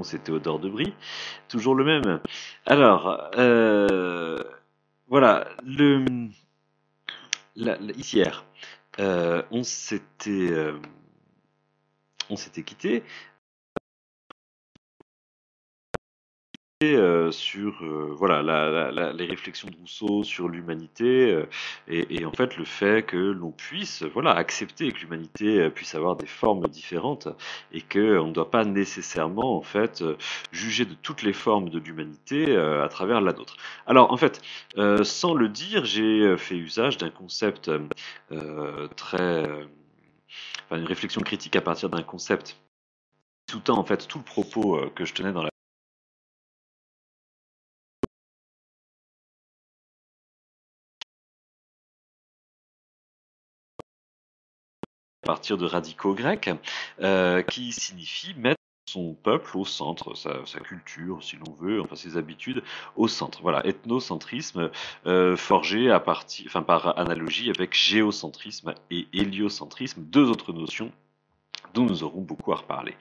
C'est Théodore Debris, toujours le même. Alors, voilà, hier, euh, on s'était euh, on s'était quitté sur voilà les réflexions de Rousseau sur l'humanité et en fait le fait que l'on puisse voilà accepter que l'humanité puisse avoir des formes différentes et que on ne doit pas nécessairement en fait juger de toutes les formes de l'humanité à travers la nôtre. Alors en fait, sans le dire, j'ai fait usage d'un concept très enfin une réflexion critique à partir d'un concept sous-tend en fait tout le propos que je tenais dans la à partir de radicaux grecs, qui signifie mettre son peuple au centre, sa culture, si l'on veut, enfin ses habitudes, au centre. Voilà, ethnocentrisme forgé à partir, enfin par analogie avec géocentrisme et héliocentrisme, deux autres notions dont nous aurons beaucoup à reparler.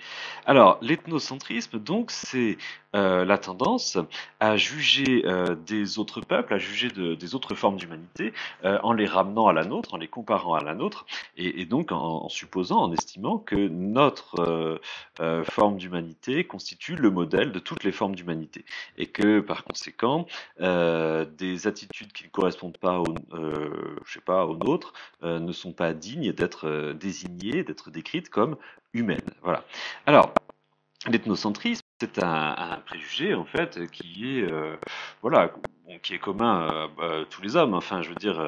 Alors, l'ethnocentrisme, donc, c'est la tendance à juger des autres peuples, à juger des autres formes d'humanité, en les ramenant à la nôtre, en les comparant à la nôtre, et donc en supposant, en estimant que notre forme d'humanité constitue le modèle de toutes les formes d'humanité, et que par conséquent, des attitudes qui ne correspondent pas je sais pas, aux nôtres ne sont pas dignes d'être désignées, d'être décrites comme humaines. Voilà. Alors, l'ethnocentrisme, c'est un préjugé en fait qui est voilà bon, qui est commun à tous les hommes. Enfin, je veux dire,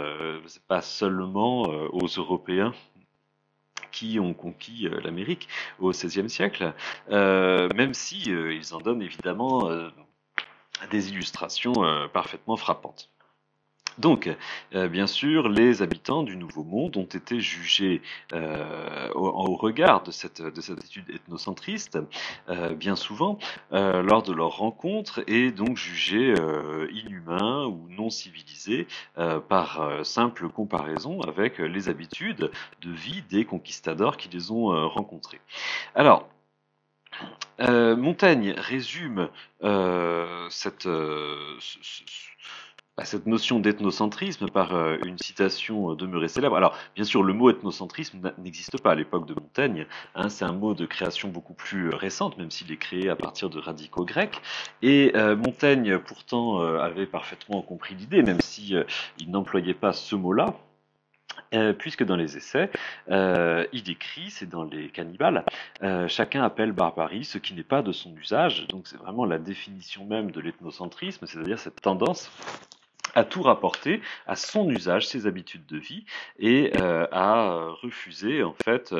c'est pas seulement aux Européens qui ont conquis l'Amérique au XVIe siècle, même si ils en donnent évidemment des illustrations parfaitement frappantes. Donc, bien sûr, les habitants du Nouveau Monde ont été jugés au regard de cette étude ethnocentriste, bien souvent, lors de leur rencontre, et donc jugés inhumains ou non civilisés par simple comparaison avec les habitudes de vie des conquistadors qui les ont rencontrés. Alors, Montaigne résume cette notion d'ethnocentrisme par une citation demeurée célèbre. Alors, bien sûr, le mot ethnocentrisme n'existe pas à l'époque de Montaigne. Hein, c'est un mot de création beaucoup plus récente, même s'il est créé à partir de radicaux grecs. Et Montaigne, pourtant, avait parfaitement compris l'idée, même si il n'employait pas ce mot-là. Puisque dans les essais, il écrit, c'est dans les cannibales, chacun appelle barbarie ce qui n'est pas de son usage. Donc c'est vraiment la définition même de l'ethnocentrisme, c'est-à-dire cette tendance à tout rapporter à son usage, ses habitudes de vie, et à refuser en fait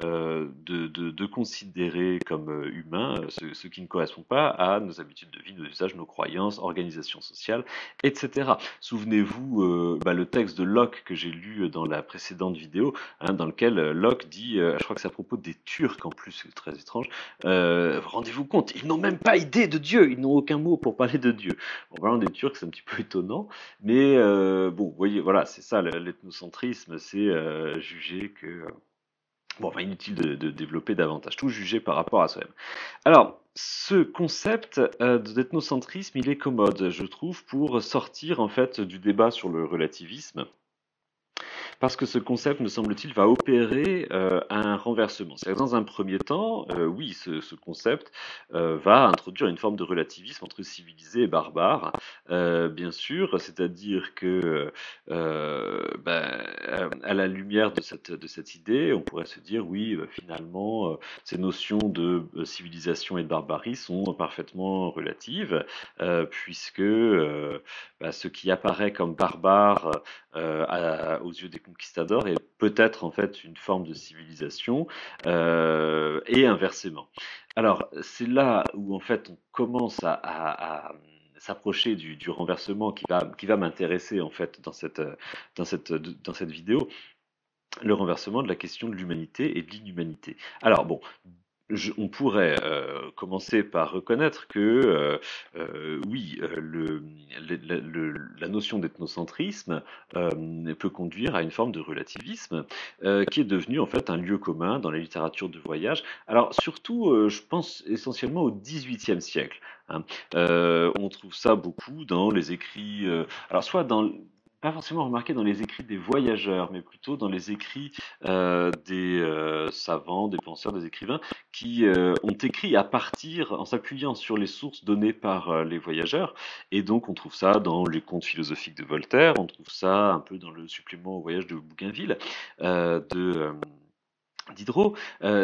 de considérer comme humain ce qui ne correspond pas à nos habitudes de vie, nos usages, nos croyances, organisation sociale, etc. Souvenez-vous le texte de Locke que j'ai lu dans la précédente vidéo, hein, dans lequel Locke dit, je crois que c'est à propos des Turcs en plus, c'est très étrange, rendez-vous compte, ils n'ont même pas idée de Dieu, ils n'ont aucun mot pour parler de Dieu. Bon, parlant des Turcs, c'est un petit peu étonnant, mais bon, vous voyez, voilà, c'est ça l'ethnocentrisme, c'est juger que bon, enfin, inutile de développer davantage, tout juger par rapport à soi-même. Alors, ce concept d'ethnocentrisme, il est commode, je trouve, pour sortir en fait du débat sur le relativisme. Parce que ce concept, me semble-t-il, va opérer un renversement. C'est-à-dire, dans un premier temps, oui, ce concept va introduire une forme de relativisme entre civilisé et barbare, bien sûr, c'est-à-dire que, à la lumière de cette idée, on pourrait se dire, oui, finalement, ces notions de civilisation et de barbarie sont parfaitement relatives, puisque ce qui apparaît comme barbare aux yeux des conquistadors est peut-être en fait une forme de civilisation et inversement. Alors c'est là où en fait on commence à s'approcher du renversement qui va m'intéresser en fait dans cette vidéo, le renversement de la question de l'humanité et de l'inhumanité. Alors bon, on pourrait commencer par reconnaître que oui, la notion d'ethnocentrisme peut conduire à une forme de relativisme qui est devenu en fait un lieu commun dans la littérature de voyage. Alors surtout, je pense essentiellement au XVIIIe siècle, hein. On trouve ça beaucoup dans les écrits, alors soit dans pas forcément remarqué dans les écrits des voyageurs, mais plutôt dans les écrits des savants, des penseurs, des écrivains qui ont écrit à partir, en s'appuyant sur les sources données par les voyageurs. Et donc, on trouve ça dans les contes philosophiques de Voltaire, on trouve ça un peu dans le supplément au voyage de Bougainville, Diderot.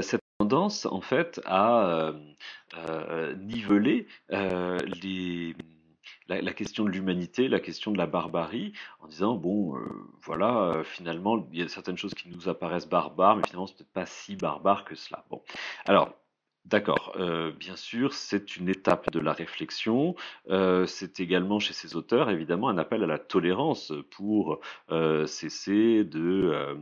Cette tendance, en fait, à niveler la question de l'humanité, la question de la barbarie, en disant, bon, voilà, finalement, il y a certaines choses qui nous apparaissent barbares, mais finalement, c'est peut-être pas si barbare que cela. Bon, alors, d'accord, bien sûr, c'est une étape de la réflexion, c'est également chez ces auteurs, évidemment, un appel à la tolérance pour cesser de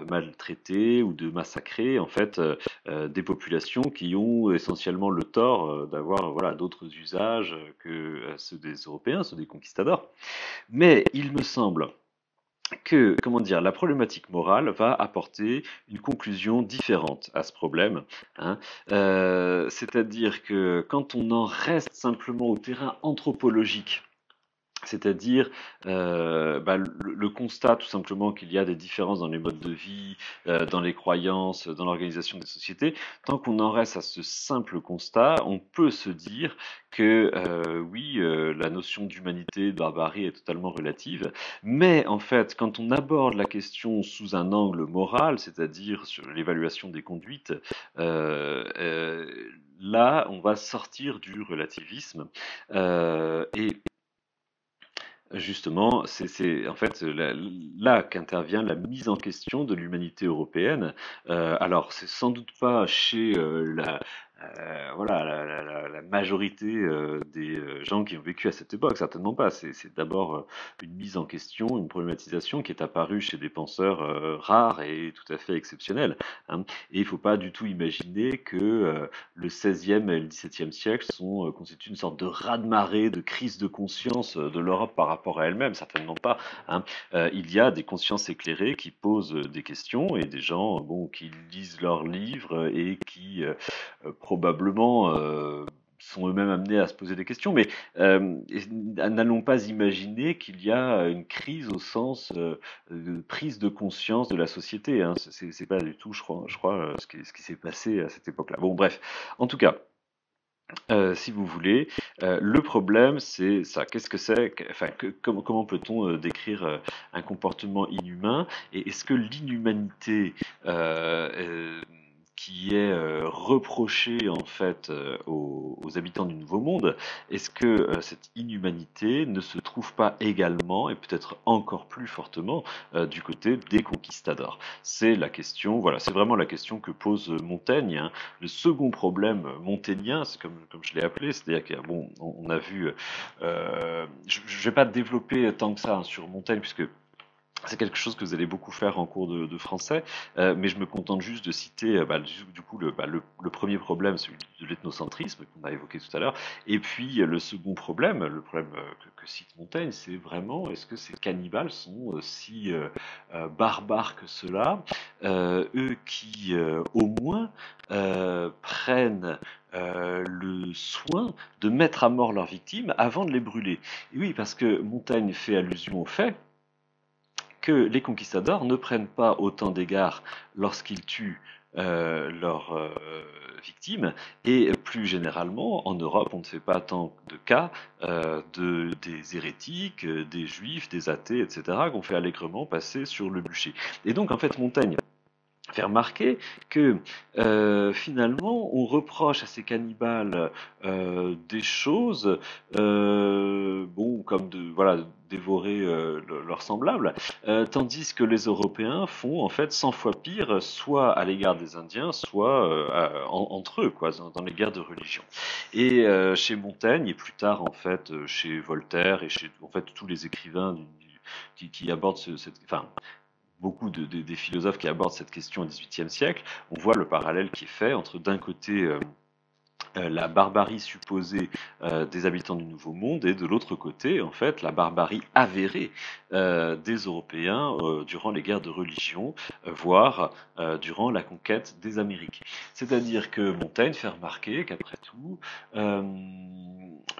maltraiter ou de massacrer, en fait, des populations qui ont essentiellement le tort d'avoir voilà, d'autres usages que ceux des Européens, ceux des conquistadors. Mais il me semble que, comment dire, la problématique morale va apporter une conclusion différente à ce problème, hein. C'est-à-dire que quand on en reste simplement au terrain anthropologique, c'est-à-dire le constat tout simplement qu'il y a des différences dans les modes de vie, dans les croyances, dans l'organisation des sociétés. Tant qu'on en reste à ce simple constat, on peut se dire que oui, la notion d'humanité, de barbarie est totalement relative. Mais en fait, quand on aborde la question sous un angle moral, c'est-à-dire sur l'évaluation des conduites, là, on va sortir du relativisme. Et justement, c'est en fait là qu'intervient la mise en question de l'humanité européenne. Alors, c'est sans doute pas chez voilà, la majorité des gens qui ont vécu à cette époque, certainement pas. C'est d'abord une mise en question, une problématisation qui est apparue chez des penseurs rares et tout à fait exceptionnels, hein. Et il ne faut pas du tout imaginer que le XVIe et le XVIIe siècle constituent une sorte de raz-de-marée, de crise de conscience de l'Europe par rapport à elle-même, certainement pas, hein. Il y a des consciences éclairées qui posent des questions et des gens bon, qui lisent leurs livres et qui probablement sont eux-mêmes amenés à se poser des questions, mais n'allons pas imaginer qu'il y a une crise au sens de prise de conscience de la société, hein. C'est pas du tout, je crois ce qui s'est passé à cette époque-là. Bon, bref, en tout cas, si vous voulez, le problème, c'est ça. Qu'est-ce que c'est enfin, comment peut-on décrire un comportement inhumain? Et est-ce que l'inhumanité qui est reprochée en fait aux habitants du Nouveau Monde, est-ce que cette inhumanité ne se trouve pas également, et peut-être encore plus fortement, du côté des conquistadors? C'est la question, voilà, c'est vraiment la question que pose Montaigne, hein. Le second problème montagnien, c'est comme je l'ai appelé, c'est-à-dire que bon, on a vu, je ne vais pas développer tant que ça hein, sur Montaigne, puisque c'est quelque chose que vous allez beaucoup faire en cours de français, mais je me contente juste de citer du coup le premier problème, celui de l'ethnocentrisme qu'on a évoqué tout à l'heure, et puis le second problème, le problème que cite Montaigne, c'est vraiment est-ce que ces cannibales sont si barbares que cela, eux qui au moins prennent le soin de mettre à mort leurs victimes avant de les brûler. Et oui, parce que Montaigne fait allusion au fait que les conquistadors ne prennent pas autant d'égards lorsqu'ils tuent leurs victimes, et plus généralement, en Europe, on ne fait pas tant de cas des hérétiques, des juifs, des athées, etc., qu'on fait allègrement passer sur le bûcher. Et donc, en fait, Montaigne fait remarquer que finalement on reproche à ces cannibales des choses bon comme de voilà dévorer leurs semblables, tandis que les Européens font en fait 100 fois pire, soit à l'égard des Indiens, soit entre eux, quoi, dans les guerres de religion. Et chez Montaigne, et plus tard en fait chez Voltaire et chez en fait tous les écrivains qui abordent cette, enfin beaucoup des philosophes qui abordent cette question au XVIIIe siècle, on voit le parallèle qui est fait entre d'un côté la barbarie supposée des habitants du Nouveau Monde et de l'autre côté, en fait, la barbarie avérée des Européens durant les guerres de religion, voire durant la conquête des Amériques. C'est-à-dire que Montaigne fait remarquer qu'après tout,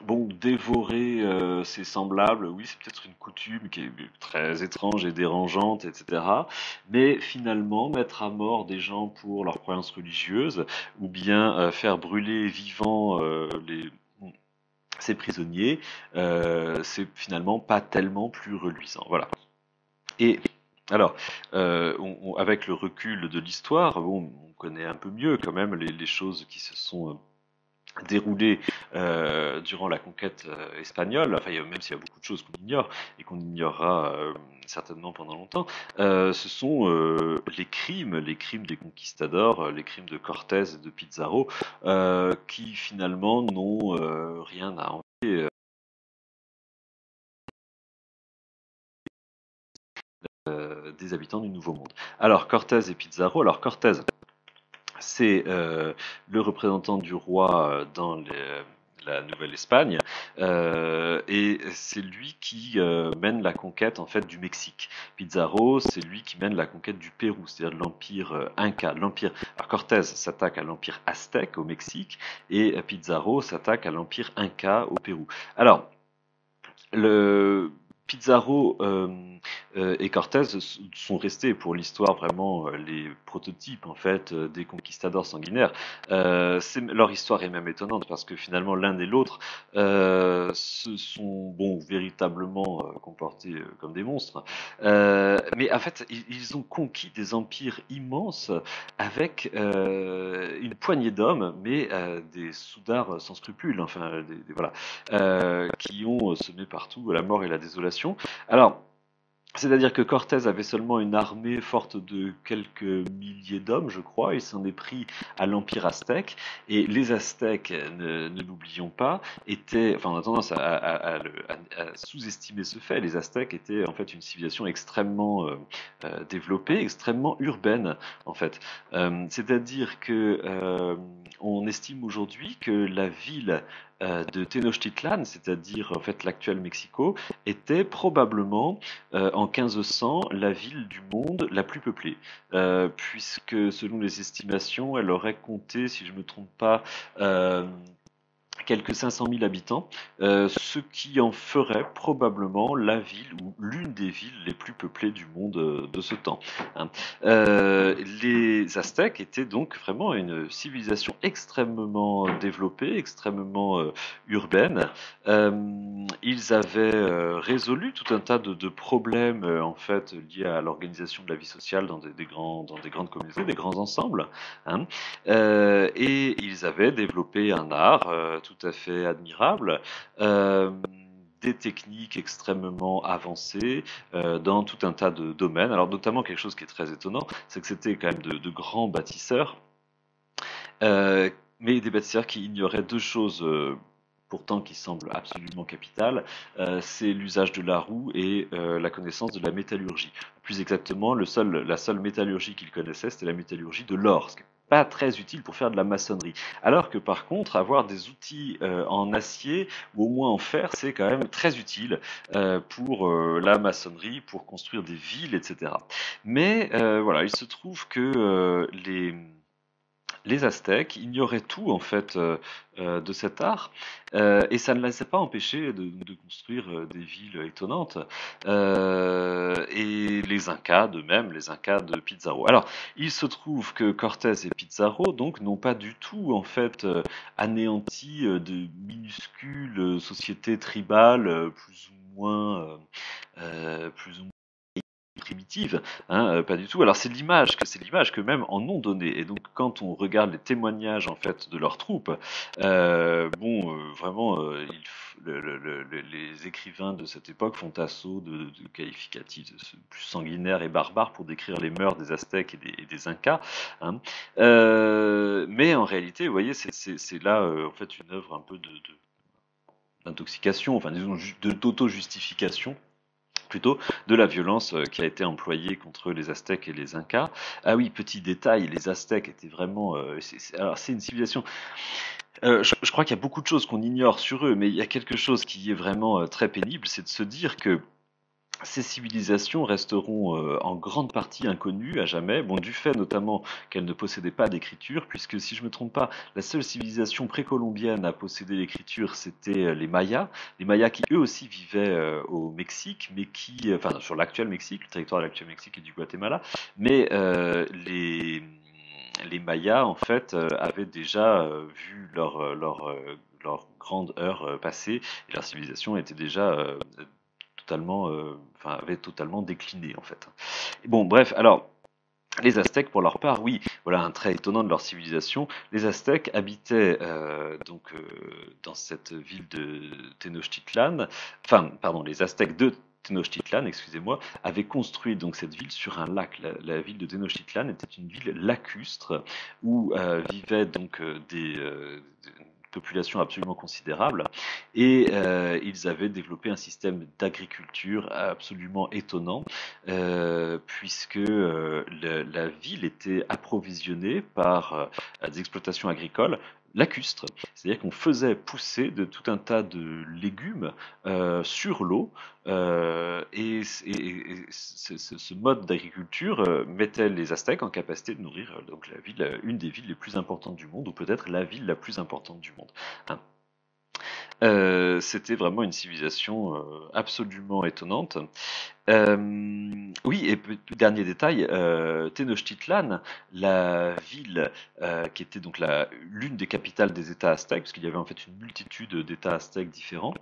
bon, dévorer ses semblables, oui, c'est peut-être une coutume qui est très étrange et dérangeante, etc. Mais finalement, mettre à mort des gens pour leurs croyances religieuses, ou bien faire brûler vivants ces prisonniers, c'est finalement pas tellement plus reluisant. Voilà. Et alors, avec le recul de l'histoire, bon, on connaît un peu mieux quand même les choses qui se sont déroulées durant la conquête espagnole, enfin, même s'il y a beaucoup de choses qu'on ignore et qu'on ignorera certainement pendant longtemps, ce sont les crimes des conquistadors, les crimes de Cortés et de Pizarro, qui finalement n'ont rien à envier des habitants du Nouveau Monde. Alors Cortés et Pizarro, alors Cortés, c'est le représentant du roi dans la Nouvelle-Espagne, et c'est lui qui mène la conquête en fait du Mexique. Pizarro, c'est lui qui mène la conquête du Pérou, c'est-à-dire de l'empire Inca. Alors Cortés s'attaque à l'empire aztèque au Mexique et Pizarro s'attaque à l'empire Inca au Pérou. Alors, le Pizarro et Cortés sont restés pour l'histoire vraiment les prototypes en fait des conquistadors sanguinaires. Leur histoire est même étonnante parce que finalement l'un et l'autre se sont bon véritablement comportés comme des monstres. Mais en fait ils ont conquis des empires immenses avec une poignée d'hommes, mais des soudards sans scrupules. Enfin voilà. Qui ont semé partout la mort et la désolation. Alors, c'est-à-dire que Cortés avait seulement une armée forte de quelques milliers d'hommes, je crois. Il s'en est pris à l'Empire aztèque. Et les Aztèques, ne l'oublions pas, étaient, enfin, on a tendance à sous-estimer ce fait. Les Aztèques étaient en fait une civilisation extrêmement développée, extrêmement urbaine, en fait. C'est-à-dire que on estime aujourd'hui que la ville de Tenochtitlan, c'est-à-dire en fait l'actuel Mexico, était probablement en 1500 la ville du monde la plus peuplée, puisque selon les estimations, elle aurait compté, si je ne me trompe pas, quelques 500 000 habitants, ce qui en ferait probablement la ville ou l'une des villes les plus peuplées du monde de ce temps, hein. Les Aztèques étaient donc vraiment une civilisation extrêmement développée, extrêmement urbaine. Ils avaient résolu tout un tas de problèmes en fait liés à l'organisation de la vie sociale dans des grandes communautés, des grands ensembles, hein. Et ils avaient développé un art tout à fait admirable, des techniques extrêmement avancées dans tout un tas de domaines. Alors notamment quelque chose qui est très étonnant, c'est que c'était quand même de grands bâtisseurs, euh, mais des bâtisseurs qui ignoraient deux choses. Pourtant qui semblent absolument capitales, c'est l'usage de la roue et la connaissance de la métallurgie. Plus exactement, la seule métallurgie qu'ils connaissaient, c'était la métallurgie de l'or, ce qui n'est pas très utile pour faire de la maçonnerie. Alors que par contre, avoir des outils en acier ou au moins en fer, c'est quand même très utile pour la maçonnerie, pour construire des villes, etc. Mais voilà, il se trouve que les Aztèques ignoraient tout en fait de cet art, et ça ne les a pas empêchés de construire des villes étonnantes, et les Incas de même, les Incas de Pizarro. Alors, il se trouve que Cortés et Pizarro donc n'ont pas du tout en fait anéanti de minuscules sociétés tribales plus ou moins primitive, hein, pas du tout. Alors c'est l'image que même en ont donné. Et donc quand on regarde les témoignages en fait de leurs troupes, vraiment, les écrivains de cette époque font assaut de qualificatifs plus sanguinaires et barbares pour décrire les mœurs des Aztèques et des Incas, hein. Mais en réalité, vous voyez, c'est là en fait une œuvre un peu d'intoxication, enfin disons d'auto-justification plutôt de la violence qui a été employée contre les Aztèques et les Incas. Ah oui, petit détail, les Aztèques étaient vraiment... alors c'est une civilisation... je crois qu'il y a beaucoup de choses qu'on ignore sur eux, mais il y a quelque chose qui est vraiment très pénible, c'est de se dire que ces civilisations resteront en grande partie inconnues à jamais, bon, du fait notamment qu'elles ne possédaient pas d'écriture, puisque si je me trompe pas, la seule civilisation précolombienne à posséder l'écriture, c'était les Mayas qui eux aussi vivaient au Mexique, mais qui, enfin sur l'actuel Mexique, le territoire de l'actuel Mexique et du Guatemala, mais les Mayas en fait avaient déjà vu leur grande heure passer et leur civilisation était déjà totalement, avait totalement décliné en fait. Et bon, bref, alors. Les Aztèques, pour leur part, oui, voilà un trait étonnant de leur civilisation. Les Aztèques habitaient dans cette ville de Tenochtitlan, enfin, pardon, les Aztèques de Tenochtitlan, excusez-moi, avaient construit donc cette ville sur un lac. La ville de Tenochtitlan était une ville lacustre où vivaient donc des populations absolument considérables et ils avaient développé un système d'agriculture absolument étonnant puisque la ville était approvisionnée par des exploitations agricoles lacustres, c'est-à-dire qu'on faisait pousser de tout un tas de légumes sur l'eau et ce mode d'agriculture mettait les Aztèques en capacité de nourrir donc la ville, une des villes les plus importantes du monde, ou peut-être la ville la plus importante du monde. Hein. C'était vraiment une civilisation absolument étonnante. Oui, et dernier détail, Tenochtitlan, la ville qui était donc l'une des capitales des États aztèques, parce qu'il y avait en fait une multitude d'États aztèques différents.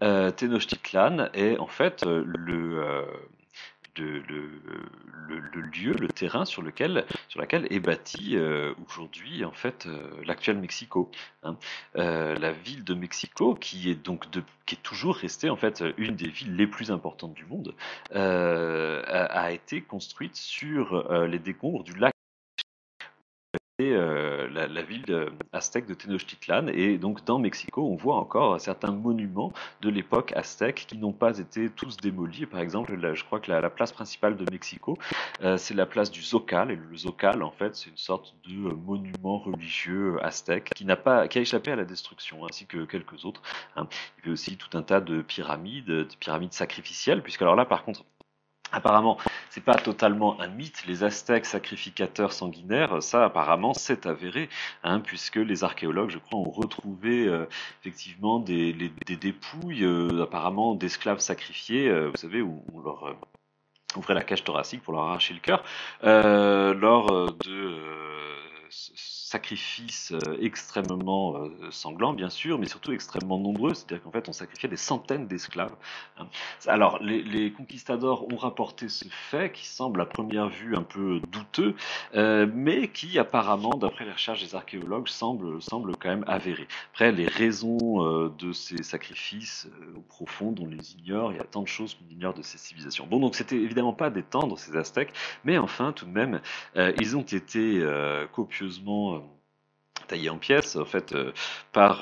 Tenochtitlan est en fait le lieu, le terrain sur lequel est bâti aujourd'hui en fait l'actuel Mexico. Hein. La ville de Mexico, qui est donc qui est toujours restée en fait une des villes les plus importantes du monde, a été construite sur les décombres du lac. La ville aztèque de Tenochtitlan et donc dans Mexico on voit encore certains monuments de l'époque aztèque qui n'ont pas été tous démolis. Par exemple je crois que la place principale de Mexico c'est la place du Zocal, et le Zocal en fait c'est une sorte de monument religieux aztèque qui a échappé à la destruction ainsi que quelques autres. Hein. Il y avait aussi tout un tas de pyramides sacrificielles, puisque alors là par contre apparemment, c'est pas totalement un mythe, les Aztèques sacrificateurs sanguinaires, ça apparemment c'est avéré, hein, puisque les archéologues, je crois, ont retrouvé effectivement des dépouilles apparemment d'esclaves sacrifiés, vous savez, où on leur ouvrait la cage thoracique pour leur arracher le cœur, lors de sacrifices extrêmement sanglants, bien sûr, mais surtout extrêmement nombreux, c'est-à-dire qu'en fait on sacrifiait des centaines d'esclaves. Hein. Alors les conquistadors ont rapporté ce fait qui semble à première vue un peu douteux, mais qui apparemment, d'après les recherches des archéologues, semble quand même avéré. Après, les raisons de ces sacrifices profondes, on les ignore, il y a tant de choses qu'on ignore de ces civilisations. Bon, donc c'était évidemment pas des tendres, ces Aztèques, mais enfin, tout de même, ils ont été copieusement taillés en pièces, en fait, par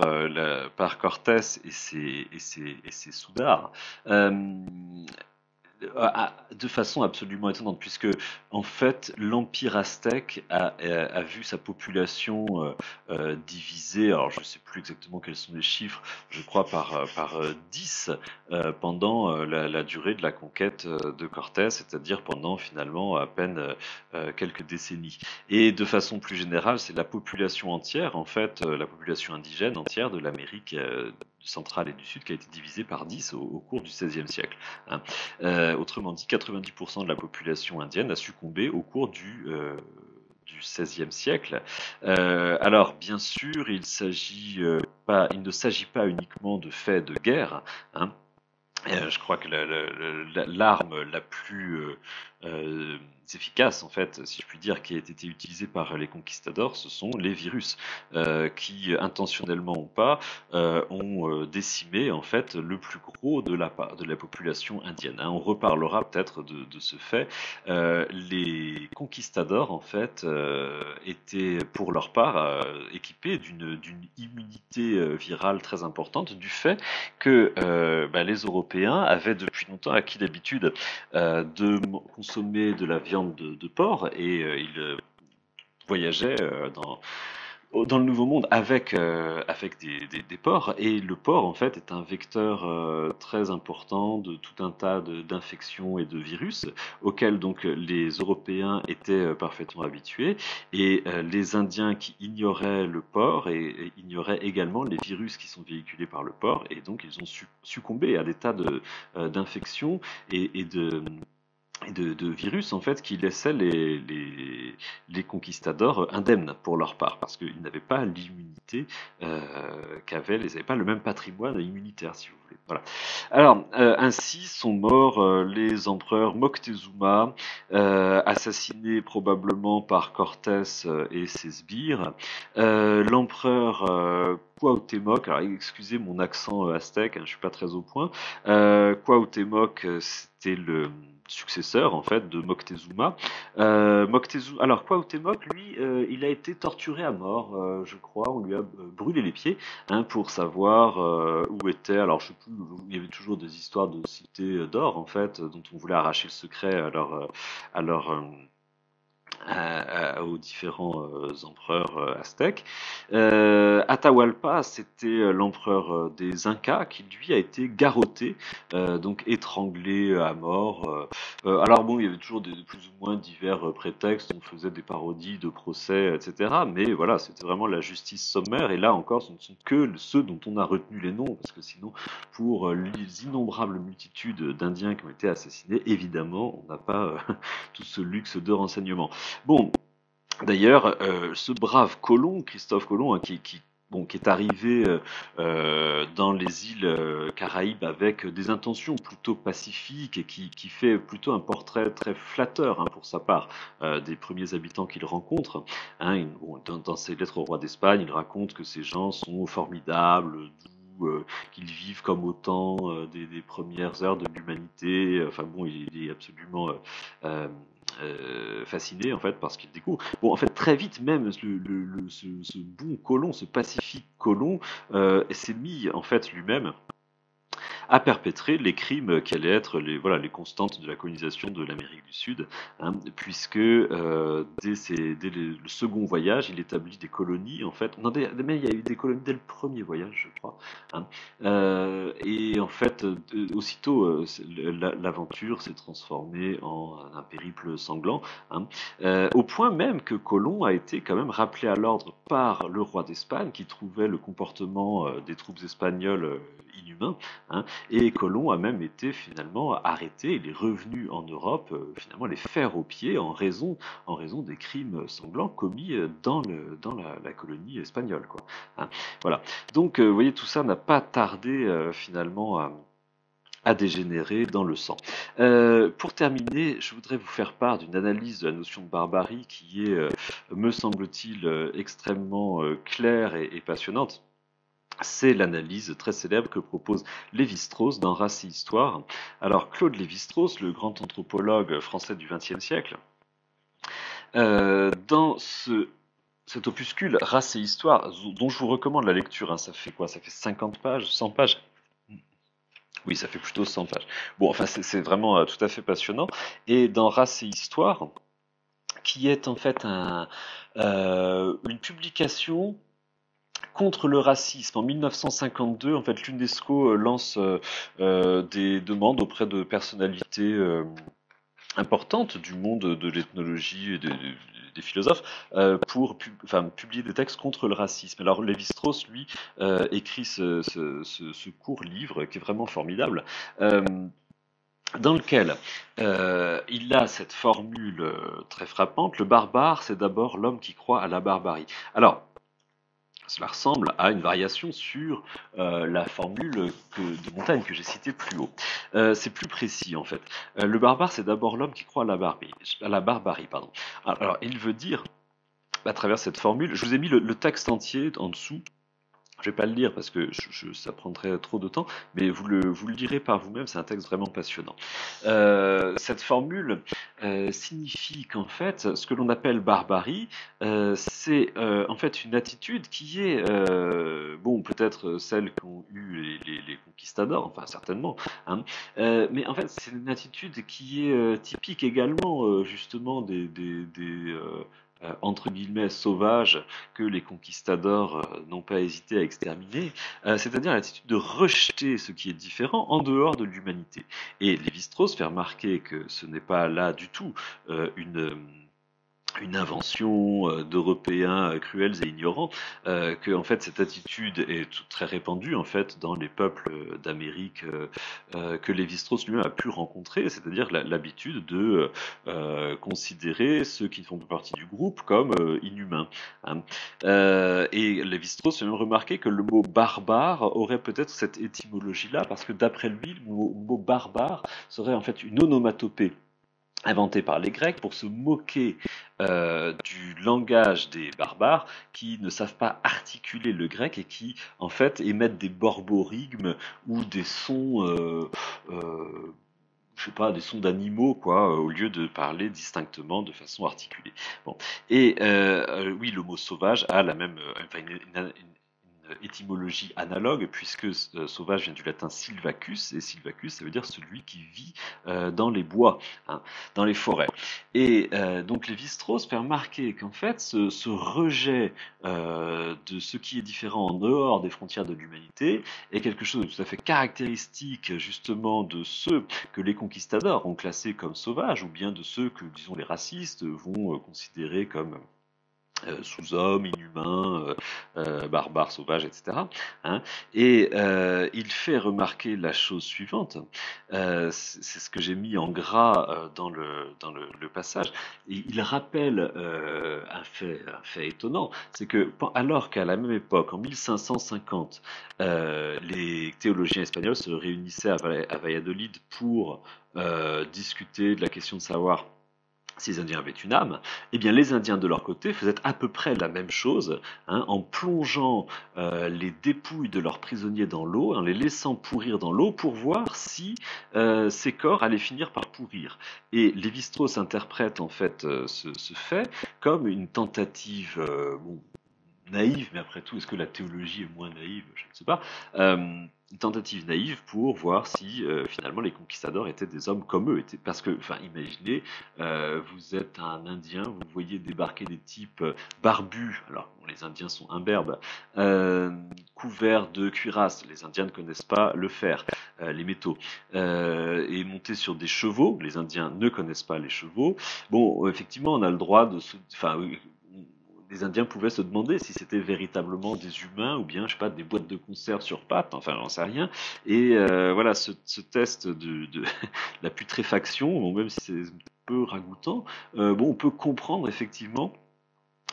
Cortés et ses soudards. De façon absolument étonnante, puisque en fait l'Empire aztèque a vu sa population divisée, alors je ne sais plus exactement quels sont les chiffres, je crois par 10 pendant la durée de la conquête de Cortés, c'est-à-dire pendant finalement à peine quelques décennies. Et de façon plus générale, c'est la population entière, en fait, la population indigène entière de l'Amérique centrale et du Sud qui a été divisée par 10 au cours du XVIe siècle. Hein. Autrement dit, 90% de la population indienne a succombé au cours du XVIe siècle. Alors, bien sûr, il ne s'agit pas uniquement de faits de guerre. Hein. Je crois que l'arme la plus efficace, en fait, si je puis dire, qui a été utilisée par les conquistadors, ce sont les virus, qui, intentionnellement ou pas, ont décimé, en fait, le plus gros de la population indienne. Hein. On reparlera peut-être de ce fait. Les conquistadors, en fait, étaient, pour leur part, équipés d'une immunité immunité virale très importante du fait que les Européens avaient depuis longtemps acquis l'habitude consommer de la viande de porc et ils voyageaient dans le Nouveau Monde avec des porcs, et le porc en fait est un vecteur très important de tout un tas d'infections et de virus auxquels donc les Européens étaient parfaitement habitués, et les Indiens qui ignoraient le porc et ignoraient également les virus qui sont véhiculés par le porc, et donc ils ont succombé à des tas d'infections et de virus en fait qui laissaient les conquistadors indemnes pour leur part, parce qu'ils n'avaient pas l'immunité ils n'avaient pas le même patrimoine immunitaire, si vous voulez. Voilà. Alors, ainsi sont morts les empereurs Moctezuma, assassinés probablement par Cortés et ses sbires, l'empereur Cuauhtémoc, alors excusez mon accent aztèque, hein, je suis pas très au point. Cuauhtémoc, c'était le successeur en fait de Moctezuma. Alors Cuauhtémoc, lui, il a été torturé à mort, je crois. On lui a brûlé les pieds pour savoir où était. Alors je sais plus, il y avait toujours des histoires de cités d'or en fait, dont on voulait arracher le secret aux différents empereurs aztèques. Atahualpa, c'était l'empereur des Incas qui lui a été garrotté, donc étranglé à mort. Alors bon, il y avait toujours des plus ou moins divers prétextes, on faisait des parodies de procès, etc. Mais voilà, c'était vraiment la justice sommaire, et là encore, ce ne sont que ceux dont on a retenu les noms, parce que sinon, pour les innombrables multitudes d'Indiens qui ont été assassinés, évidemment, on n'a pas tout ce luxe de renseignements. Bon, d'ailleurs, ce brave Colomb, Christophe Colomb, hein, qui est arrivé dans les îles Caraïbes avec des intentions plutôt pacifiques, et qui fait plutôt un portrait très flatteur pour sa part des premiers habitants qu'il rencontre. Dans ses lettres au roi d'Espagne, il raconte que ces gens sont formidables, doux, qu'ils vivent comme au temps des premières heures de l'humanité. Enfin bon, il est absolument fasciné en fait par ce qu'il découvre. Bon, en fait, très vite même, ce bon colon, ce pacifique colon, s'est mis en fait lui-même à perpétrer les crimes qui allaient être les constantes de la colonisation de l'Amérique du Sud, puisque dès le second voyage, il établit des colonies, en fait. Non, mais il y a eu des colonies dès le premier voyage, je crois. Et en fait, aussitôt, l'aventure s'est transformée en un périple sanglant, au point même que Colomb a été quand même rappelé à l'ordre par le roi d'Espagne, qui trouvait le comportement des troupes espagnoles inhumain, et Colomb a même été finalement arrêté. Il est revenu en Europe, finalement les fers aux pieds en raison des crimes sanglants commis dans la colonie espagnole, quoi. Voilà. Donc, vous voyez, tout ça n'a pas tardé finalement à dégénérer dans le sang. Pour terminer, je voudrais vous faire part d'une analyse de la notion de barbarie qui est, me semble-t-il, extrêmement claire et passionnante. C'est l'analyse très célèbre que propose Lévi-Strauss dans Race et Histoire. Alors, Claude Lévi-Strauss, le grand anthropologue français du XXe siècle, dans cet opuscule Race et Histoire, dont je vous recommande la lecture, ça fait quoi? Ça fait 50 pages, 100 pages? Oui, ça fait plutôt 100 pages. Bon, enfin, c'est vraiment tout à fait passionnant. Et dans Race et Histoire, qui est en fait une publication contre le racisme. En 1952, en fait, l'UNESCO lance des demandes auprès de personnalités importantes du monde de l'ethnologie et des philosophes pour publier des textes contre le racisme. Alors Lévi-Strauss, lui, écrit ce court livre qui est vraiment formidable. Dans lequel il a cette formule très frappante: le barbare, c'est d'abord l'homme qui croit à la barbarie. Alors, cela ressemble à une variation sur la formule de Montaigne que j'ai citée plus haut. C'est plus précis en fait. Le barbare, c'est d'abord l'homme qui croit à la barbarie. Pardon. Alors, il veut dire, à travers cette formule, je vous ai mis le texte entier en dessous. je vais pas le lire parce que ça prendrait trop de temps, mais vous le lirez par vous-même, c'est un texte vraiment passionnant. Cette formule signifie qu'en fait, ce que l'on appelle barbarie, c'est en fait une attitude qui est, bon, peut-être celle qu'ont eu les conquistadors, enfin certainement, hein, mais en fait, c'est une attitude qui est typique également, justement, entre guillemets sauvages que les conquistadors n'ont pas hésité à exterminer, c'est-à-dire l'attitude de rejeter ce qui est différent en dehors de l'humanité. Et Lévi-Strauss fait remarquer que ce n'est pas là du tout une invention d'Européens cruels et ignorants, que en fait cette attitude est très répandue en fait dans les peuples d'Amérique que Lévi-Strauss lui-même a pu rencontrer, c'est-à-dire l'habitude de considérer ceux qui ne font pas partie du groupe comme inhumains, hein. Et Lévi-Strauss fait même remarquer que le mot barbare aurait peut-être cette étymologie-là, parce que d'après lui, le mot barbare serait en fait une onomatopée inventé par les Grecs pour se moquer du langage des barbares qui ne savent pas articuler le grec et qui, en fait, émettent des borborigmes ou des sons, je sais pas, des sons d'animaux, quoi, au lieu de parler distinctement de façon articulée. Bon. Et oui, le mot sauvage a la même, enfin, une étymologie analogue, puisque sauvage vient du latin silvacus, et silvacus, ça veut dire celui qui vit dans les bois, hein, dans les forêts. Et donc Lévi-Strauss fait remarquer qu'en fait, ce rejet de ce qui est différent en dehors des frontières de l'humanité est quelque chose de tout à fait caractéristique justement de ceux que les conquistadors ont classés comme sauvages, ou bien de ceux que, disons, les racistes vont considérer comme sous-hommes, inhumains, barbares, sauvages, etc., hein. Et il fait remarquer la chose suivante, c'est ce que j'ai mis en gras dans le passage, et il rappelle un fait étonnant, c'est que alors qu'à la même époque, en 1550, les théologiens espagnols se réunissaient à Valladolid pour discuter de la question de savoir si les Indiens avaient une âme, eh bien les Indiens de leur côté faisaient à peu près la même chose, hein, en plongeant les dépouilles de leurs prisonniers dans l'eau, en les laissant pourrir dans l'eau pour voir si ces corps allaient finir par pourrir. Et Lévi-Strauss interprète en fait ce fait comme une tentative, bon, naïve, mais après tout, est-ce que la théologie est moins naïve? Je ne sais pas. Une tentative naïve pour voir si finalement les conquistadors étaient des hommes comme eux. Parce que, enfin, imaginez, vous êtes un Indien, vous voyez débarquer des types barbus, alors bon, les Indiens sont imberbes, couverts de cuirasses, les Indiens ne connaissent pas le fer, les métaux, et montés sur des chevaux, les Indiens ne connaissent pas les chevaux. Bon, effectivement, on a le droit de enfin, les Indiens pouvaient se demander si c'était véritablement des humains ou bien, je sais pas, des boîtes de conserve sur pattes, enfin, j'en sais rien. Et voilà, ce test de la putréfaction, bon, même si c'est un peu ragoûtant, bon, on peut comprendre effectivement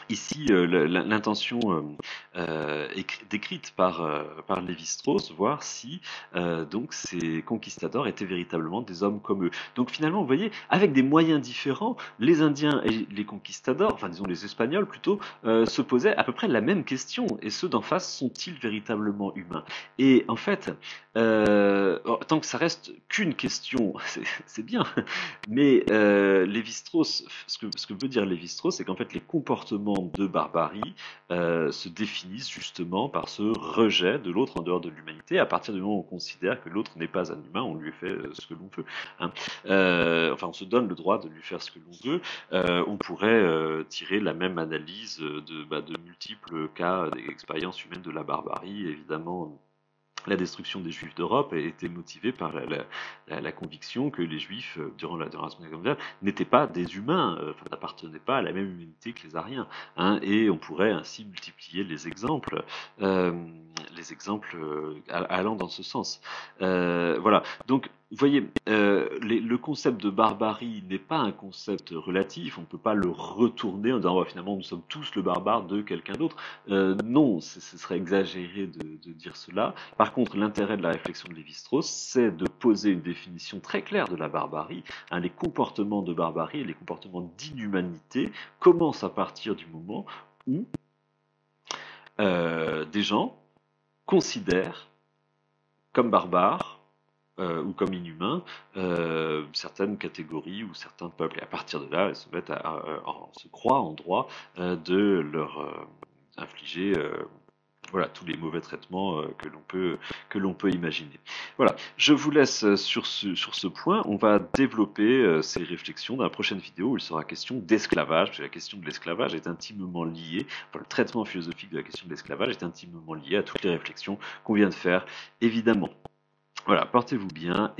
ici l'intention décrite par Lévi-Strauss, voir si donc ces conquistadors étaient véritablement des hommes comme eux. Donc finalement, vous voyez, avec des moyens différents, les Indiens et les conquistadors, enfin disons les Espagnols plutôt, se posaient à peu près la même question. Et ceux d'en face sont-ils véritablement humains? Et en fait, tant que ça reste qu'une question, c'est bien. Mais Lévi-Strauss, ce que veut dire Lévi-Strauss, c'est qu'en fait les comportements de barbarie se définissent justement par ce rejet de l'autre en dehors de l'humanité. À partir du moment où on considère que l'autre n'est pas un humain, on lui fait ce que l'on veut, hein. Enfin, on se donne le droit de lui faire ce que l'on veut. On pourrait tirer la même analyse de multiples cas d'expériences humaines de la barbarie, évidemment. La destruction des Juifs d'Europe a été motivée par la conviction que les Juifs, durant la Seconde Guerre mondiale, n'étaient pas des humains, enfin, n'appartenaient pas à la même humanité que les Aryens, hein, et on pourrait ainsi multiplier euh, les exemples allant dans ce sens. Voilà. Donc, vous voyez, le concept de barbarie n'est pas un concept relatif. On ne peut pas le retourner en disant oh, finalement nous sommes tous le barbare de quelqu'un d'autre. Non, ce serait exagéré de dire cela. Par contre, l'intérêt de la réflexion de Lévi-Strauss, c'est de poser une définition très claire de la barbarie, hein. Les comportements de barbarie et les comportements d'inhumanité commencent à partir du moment où des gens considèrent comme barbares ou comme inhumains certaines catégories ou certains peuples. Et à partir de là, elles se mettent se croient en droit de leur infliger voilà, tous les mauvais traitements que l'on peut imaginer. Voilà, je vous laisse sur ce point. On va développer ces réflexions dans la prochaine vidéo où il sera question d'esclavage, parce que la question de l'esclavage est intimement liée, enfin, le traitement philosophique de la question de l'esclavage est intimement lié à toutes les réflexions qu'on vient de faire, évidemment. Voilà, portez-vous bien.